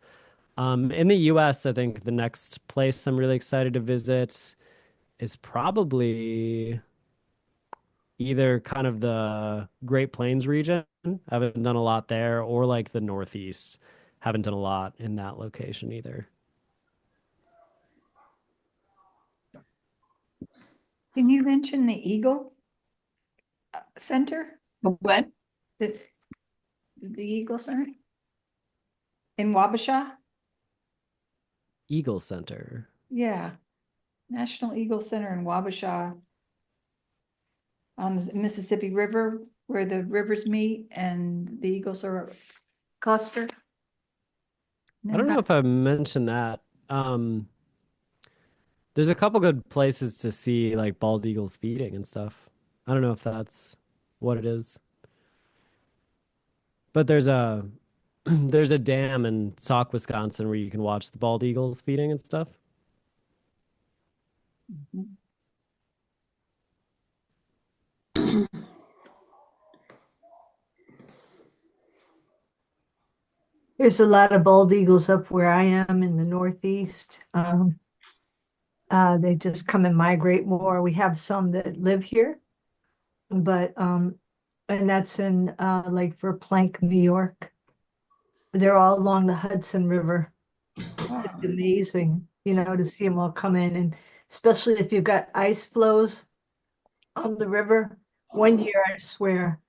Speaker 1: In the US, I think the next place I'm really excited to visit is probably either kind of the Great Plains region. I haven't done a lot there, or like the Northeast. Haven't done a lot in that location either.
Speaker 2: Can you mention the Eagle Center?
Speaker 3: What?
Speaker 2: The, the Eagle Center? In Wabasha?
Speaker 1: Eagle Center.
Speaker 2: Yeah. National Eagle Center in Wabasha. On the Mississippi River, where the rivers meet and the eagles are cluster.
Speaker 1: I don't know if I mentioned that. There's a couple good places to see like bald eagles feeding and stuff. I don't know if that's what it is. But there's a there's a dam in Sauk, Wisconsin where you can watch the bald eagles feeding and stuff.
Speaker 5: There's a lot of bald eagles up where I am in the Northeast. They just come and migrate more. We have some that live here, but and that's in like Verplanck, New York. They're all along the Hudson River.
Speaker 2: Wow.
Speaker 5: It's amazing, to see them all come in, and especially if you've got ice flows on the river. One year, I swear,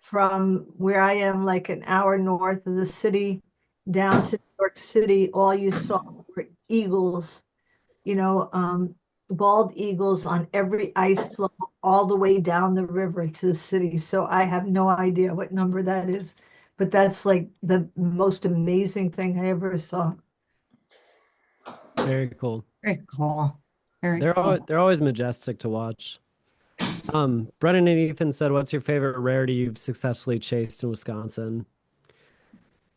Speaker 5: from where I am, like an hour north of the city, down to New York City, all you saw were eagles, bald eagles on every ice floe all the way down the river to the city. So I have no idea what number that is, but that's like the most amazing thing I ever saw.
Speaker 1: Very cool.
Speaker 3: Very cool. Very
Speaker 1: They're
Speaker 3: cool.
Speaker 1: they're always majestic to watch. Brennan and Ethan said, "What's your favorite rarity you've successfully chased in Wisconsin?"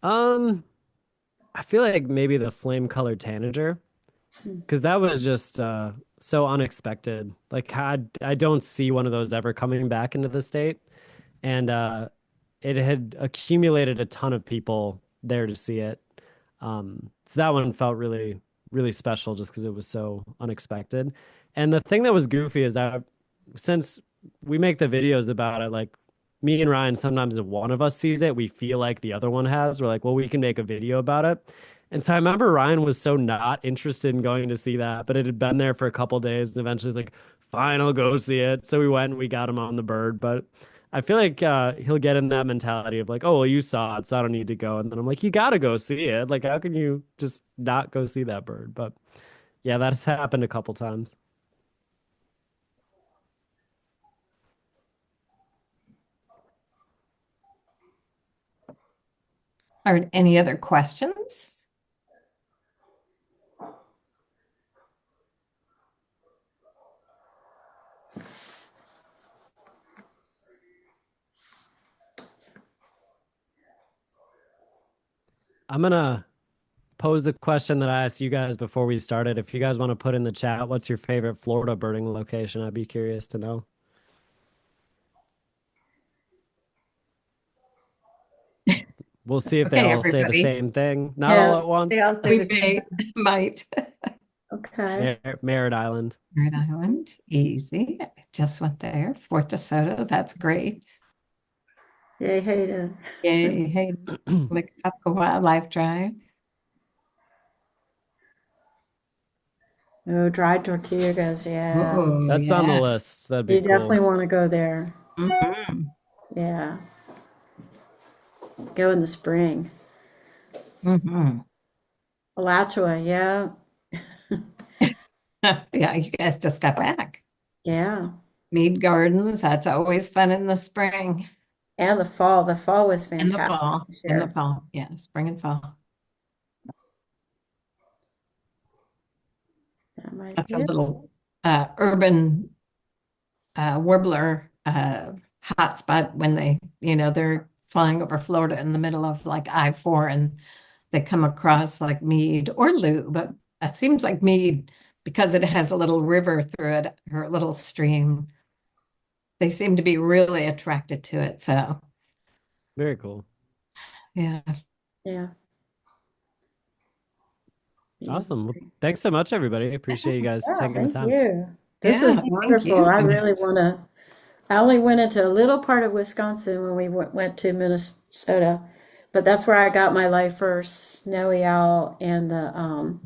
Speaker 1: I feel like maybe the flame-colored tanager, because that was just so unexpected. Like I don't see one of those ever coming back into the state, and it had accumulated a ton of people there to see it. So that one felt really, really special just because it was so unexpected. And the thing that was goofy is that since we make the videos about it, like me and Ryan, sometimes if one of us sees it, we feel like the other one has. We're like, well, we can make a video about it. And so I remember Ryan was so not interested in going to see that, but it had been there for a couple days, and eventually he's like, fine, I'll go see it. So we went and we got him on the bird. But I feel like he'll get in that mentality of like, oh, well, you saw it, so I don't need to go. And then I'm like, you got to go see it. Like, how can you just not go see that bird? But yeah, that's happened a couple times.
Speaker 3: Are there any other questions?
Speaker 1: I'm gonna pose the question that I asked you guys before we started. If you guys want to put in the chat, what's your favorite Florida birding location? I'd be curious to know. We'll see if they
Speaker 3: Okay,
Speaker 1: all say the
Speaker 3: everybody.
Speaker 1: same thing. Not
Speaker 4: Yeah,
Speaker 1: all at once.
Speaker 2: They all say
Speaker 3: We
Speaker 2: the same.
Speaker 3: might.
Speaker 4: Okay.
Speaker 1: Merritt Island.
Speaker 3: Rhode Island, easy. I just went there. Fort DeSoto, that's great.
Speaker 4: Yay, Hayden.
Speaker 3: Yay, hey, like Upco Wildlife Drive.
Speaker 4: Oh, dried tortillas, yeah.
Speaker 3: Oh,
Speaker 1: That's on the
Speaker 3: yeah.
Speaker 1: list. That'd be
Speaker 4: You definitely
Speaker 1: cool.
Speaker 4: want to go there.
Speaker 3: Mhm.
Speaker 4: Yeah. Go in the spring.
Speaker 3: Mhm.
Speaker 4: Alachua, yeah.
Speaker 3: Yeah, you guys just got back.
Speaker 4: Yeah.
Speaker 3: Mead Gardens, that's always fun in the spring.
Speaker 4: And the fall. The fall was
Speaker 3: In the
Speaker 4: fantastic
Speaker 3: fall,
Speaker 4: this
Speaker 3: in the
Speaker 4: year.
Speaker 3: fall, yeah, spring and fall.
Speaker 4: That might
Speaker 3: That's
Speaker 4: be
Speaker 3: a
Speaker 4: it.
Speaker 3: little urban warbler hotspot when they're flying over Florida in the middle of like I-4 and they come across like Mead or Lou, but it seems like Mead because it has a little river through it or a little stream. They seem to be really attracted to it. So
Speaker 1: Very cool.
Speaker 3: yeah.
Speaker 4: Yeah.
Speaker 1: Awesome. Well, thanks so much, everybody. I appreciate you guys
Speaker 4: Yeah,
Speaker 1: taking the
Speaker 4: thank
Speaker 1: time.
Speaker 4: you. This was
Speaker 3: Yeah, thank
Speaker 4: wonderful. I
Speaker 3: you.
Speaker 4: really want to. I only went into a little part of Wisconsin when we went to Minnesota, but that's where I got my life first snowy owl and the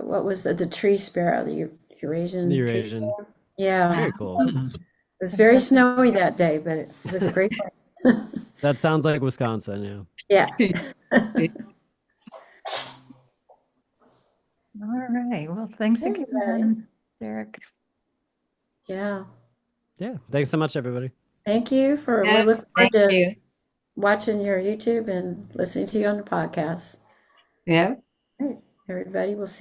Speaker 4: what was the tree sparrow, the Eurasian
Speaker 1: The
Speaker 4: tree
Speaker 1: Eurasian.
Speaker 4: sparrow. Yeah,
Speaker 1: Very
Speaker 4: it
Speaker 1: cool.
Speaker 4: was very snowy that day, but it was a great place.
Speaker 1: That sounds like Wisconsin, yeah.
Speaker 4: Yeah.
Speaker 2: All right. Well, thanks
Speaker 4: Hey,
Speaker 2: again, Derek.
Speaker 4: Yeah.
Speaker 1: Yeah. Thanks so much, everybody.
Speaker 4: Thank you we're
Speaker 3: Yes,
Speaker 4: looking
Speaker 3: thank
Speaker 4: forward to
Speaker 3: you.
Speaker 4: watching your YouTube and listening to you on the podcast.
Speaker 3: Yeah.
Speaker 4: All right, everybody, we'll see.